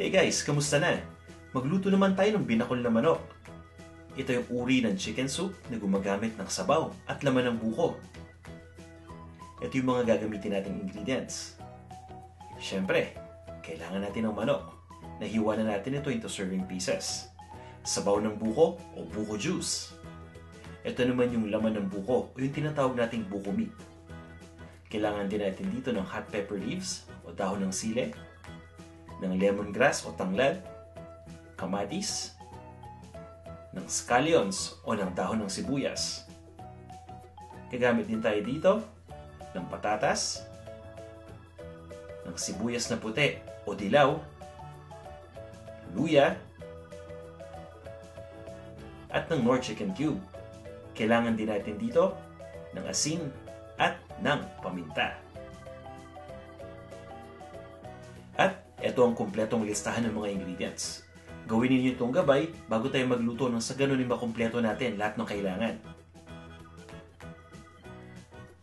Hey guys, kamusta na? Magluto naman tayo ng binakol na manok. Ito yung uri ng chicken soup na gumagamit ng sabaw at laman ng buko. Ito yung mga gagamitin nating ingredients. Siyempre, kailangan natin ng manok. Nahiwa na natin ito into serving pieces. Sabaw ng buko o buko juice. Ito naman yung laman ng buko o yung tinatawag nating buko meat. Kailangan din natin dito ng hot pepper leaves o dahon ng sile, ng lemongrass o tanglad, kamatis, ng scallions o ng dahon ng sibuyas. Gagamit din tayo dito ng patatas, ng sibuyas na puti o dilaw, luya, at ng Knorr chicken cube. Kailangan din natin dito ng asin at ng paminta. At ito ang kumpletong listahan ng mga ingredients. Gawin ninyo itong gabay bago tayo magluto nang sa ganun ay makumpleto natin lahat ng kailangan.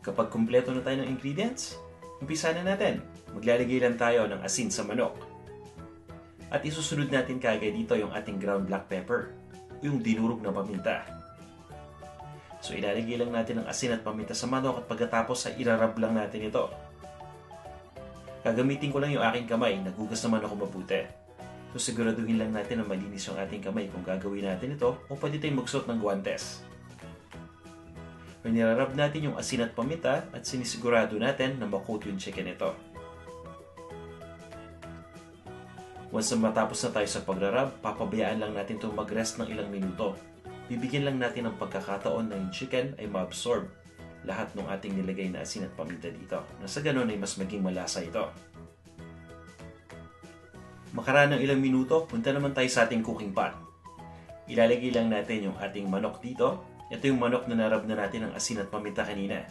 Kapag kumpleto na tayo ng ingredients, umpisa na natin. Maglalagay lang tayo ng asin sa manok. At isusunod natin kaagad dito yung ating ground black pepper, yung dinurog na paminta. So ilalagay lang natin ang asin at paminta sa manok at pagkatapos ay irarab lang natin ito. Gagamitin ko lang yung aking kamay, nagugas naman ako mabuti. So siguraduhin lang natin na malinis yung ating kamay kung gagawin natin ito o pwede tayong magsuot ng guwantes. Nirarab natin yung asin at paminta at sinisigurado natin na makoat yung chicken ito. Once na matapos na tayo sa pagrarab, papabayaan lang natin itong mag-rest ng ilang minuto. Bibigyan lang natin ng pagkakataon na yung chicken ay ma-absorb lahat ng ating nilagay na asin at paminta dito. Na sa ganun ay mas maging malasa ito. Makaraan ng ilang minuto, punta naman tayo sa ating cooking pot. Ilalagay lang natin yung ating manok dito. Ito yung manok na narab na natin ng asin at paminta kanina.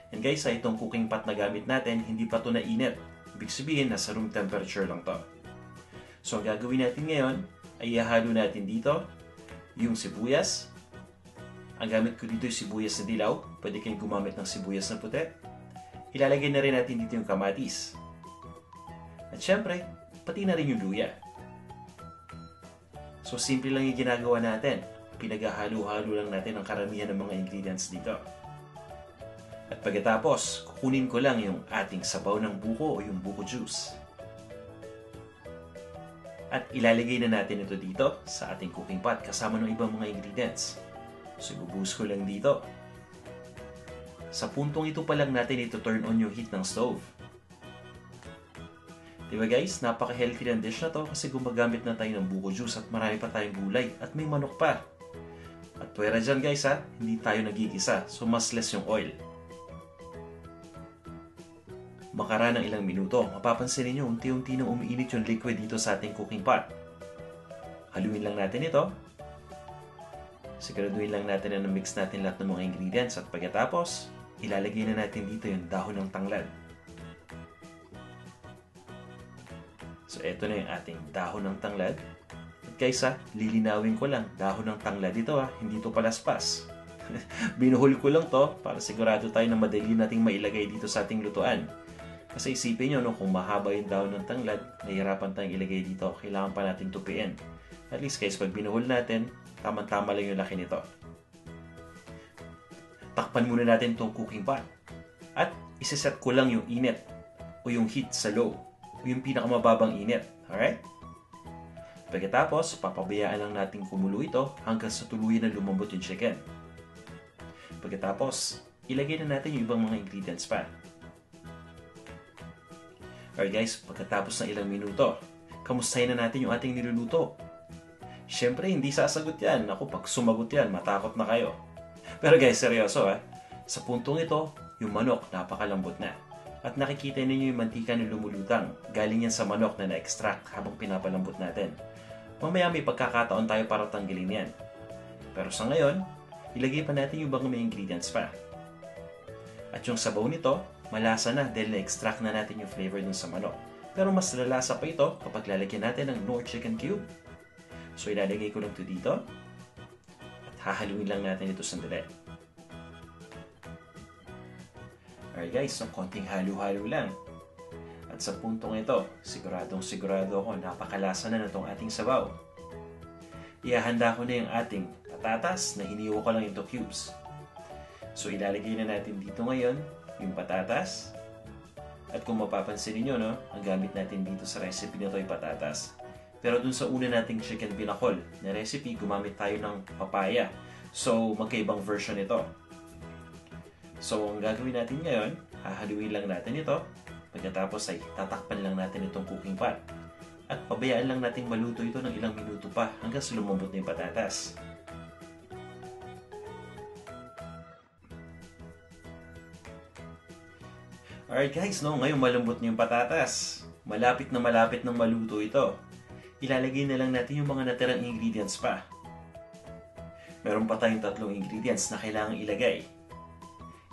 And guys, sa itong cooking pot na gamit natin, hindi pa ito nainit. Ibig sabihin, nasa room temperature lang to. So ang gagawin natin ngayon, ay ihalo natin dito yung sibuyas. Ang gamit ko dito yung sibuyas na dilaw. Pwede kayong gumamit ng sibuyas na puti. Ilalagay na rin natin dito yung kamatis. At syempre, pati na rin yung luya. So simple lang yung ginagawa natin. Pinaghahalo-halo lang natin ang karamihan ng mga ingredients dito. At pagkatapos, kukunin ko lang yung ating sabaw ng buko o yung buko juice. At ilalagay na natin ito dito sa ating cooking pot kasama ng ibang mga ingredients. So ibubuhos ko lang dito. Sa puntong ito pa lang natin ito turn on yung heat ng stove. Diba guys, napaka-healthy ng dish na to kasi gumagamit na tayo ng buko juice at marami pa tayong gulay at may manok pa. At pwera dyan guys ha, hindi tayo nagigisa so mas less yung oil. Makaraan ng ilang minuto, mapapansin niyo unti-unti nang umiinit yung liquid dito sa ating cooking pot. Haluin lang natin ito. Siguraduhin lang natin na mix natin lahat ng mga ingredients at pagkatapos, ilalagay na natin dito yung dahon ng tanglad. So ito na yung ating dahon ng tanglad. At guys ha, lilinawin ko lang, dahon ng tanglad ito ha, hindi ito palaspas. Binuhol ko lang to para sigurado tayo na madali nating mailagay dito sa ating lutuan. Kasi isipin nyo, no, kung mahaba yung dahon ng tanglad, nahihirapan tayong ilagay dito. Kailangan pa natin tupiin. At least guys, pag binuhol natin, tama-tama lang yung laki nito. Takpan muna natin itong cooking pot. At isiset ko lang yung init o yung heat sa low o yung pinakamababang init. Alright? Pagkatapos, papabayaan lang natin kumulo ito hanggang sa tuluyan na lumambot yung chicken. Pagkatapos, ilagay na natin yung ibang mga ingredients pa. Alright guys, pagkatapos ng ilang minuto, kamustahin na natin yung ating niluluto. Siyempre, hindi sasagot yan. Ako, pag sumagot yan, matakot na kayo. Pero guys, seryoso ha. Sa puntong ito, yung manok, napakalambot na. At nakikita ninyo yung mantika na lumulutang. Galing yan sa manok na na-extract habang pinapalambot natin. Mamaya may pagkakataon tayo para tanggalin yan. Pero sa ngayon, ilagay pa natin yung mga may ingredients pa. At yung sabaw nito, malasa na dahil na-extract na natin yung flavor dun sa manok. Pero mas lalasa pa ito kapag lalagyan natin ng Knorr chicken cube. So ilalagay ko lang ito dito. At hahaluin lang natin ito sandali. Alright guys, so konting halo-halo lang. At At sa puntong ito, sigurado ako napakalasa na itong ating sabaw. Ihahanda ko na yung ating patatas na hiniwa ko lang into cubes. So ilalagay na natin dito ngayon yung patatas. At kung mapapansin niyo, no, ang gamit natin dito sa recipe na ito ay patatas. Pero dun sa una nating chicken pinakol na recipe, gumamit tayo ng papaya. So magkaibang version ito. So ang gagawin natin ngayon, hahaluin lang natin ito. Pagkatapos ay tatakpan lang natin itong cooking pot. At pabayaan lang natin maluto ito ng ilang minuto pa hanggang sa lumambot na yung patatas. Alright guys, no, ngayon malambot na yung patatas. Malapit na maluto ito. Ilalagay na lang natin yung mga natirang ingredients pa. Meron pa tayong 3 ingredients na kailangang ilagay.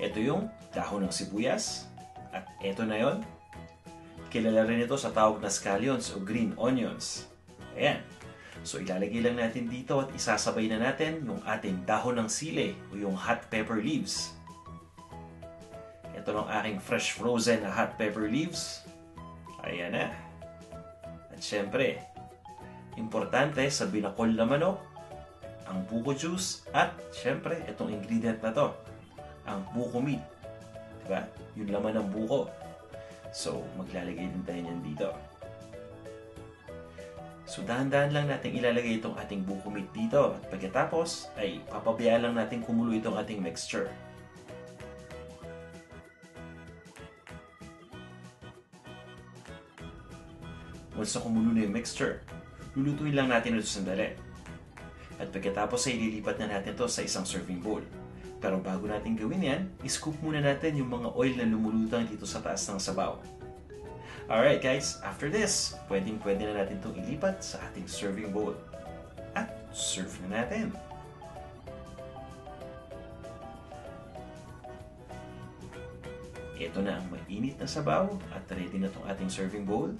Ito yung dahon ng sibuyas. At ito na yon. Kilala rin ito sa tawag na scallions o green onions. Ayan. So ilalagay lang natin dito at isasabay na natin yung ating dahon ng sili o yung hot pepper leaves. Ito ng aking fresh frozen na hot pepper leaves. Ayan na. At syempre, importante sa binakol na manok, ang buko juice at syempre, itong ingredient na to, ang buko meat. Diba? Yung laman ng buko. So, maglalagay din tayo niyan dito. So, dahan-dahan lang natin ilalagay itong ating buko meat dito. At pagkatapos, ay papabayaan lang natin kumulo itong ating mixture. Once na kumulo na yung mixture, lulutuin lang natin ito sandali. At pagkatapos ay lilipat na natin ito sa isang serving bowl. Pero bago natin gawin yan, iscoop muna natin yung mga oil na lumulutang dito sa taas ng sabaw. Alright guys, after this, pwede na natin itong ilipat sa ating serving bowl. At serve na natin. Ito na ang mainit na sabaw at ready na itong ating serving bowl.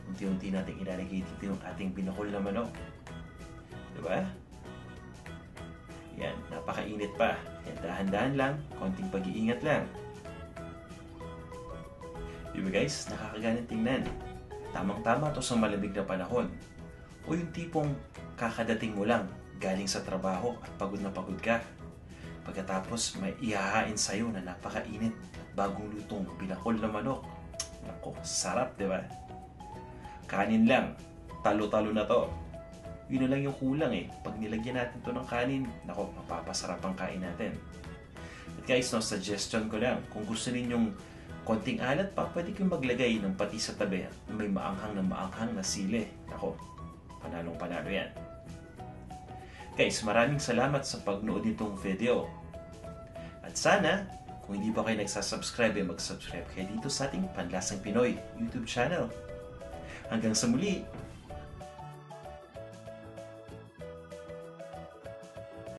Unti-unti natin ilalagay dito yung ating binakol na manok. Diba? Yan, napakainit pa. Yan, dahan-dahan lang, konting pag-iingat lang. Diba guys, nakakaganang tingnan. Tamang-tama to sa malamig na panahon. O yung tipong kakadating mo lang, galing sa trabaho at pagod na pagod ka. Pagkatapos may ihahain sa'yo na napakainit at bagong lutong binakol na manok. Nako, sarap, diba? Kanin lang, talo-talo na to. Yun na lang yung kulang eh. Pag nilagyan natin to ng kanin, nako, mapapasarap ang kain natin. At guys, no, suggestion ko lang, kung gusto ninyong konting alat pa, pwede kayong maglagay ng pati sa tabi. May maanghang na sili. Nako, panalong-panalo yan. Guys, maraming salamat sa pagnood nitong video. At sana, kung hindi pa kayo nagsasubscribe, mag-subscribe kayo dito sa ating Panlasang Pinoy YouTube channel. Hanggang sa muli!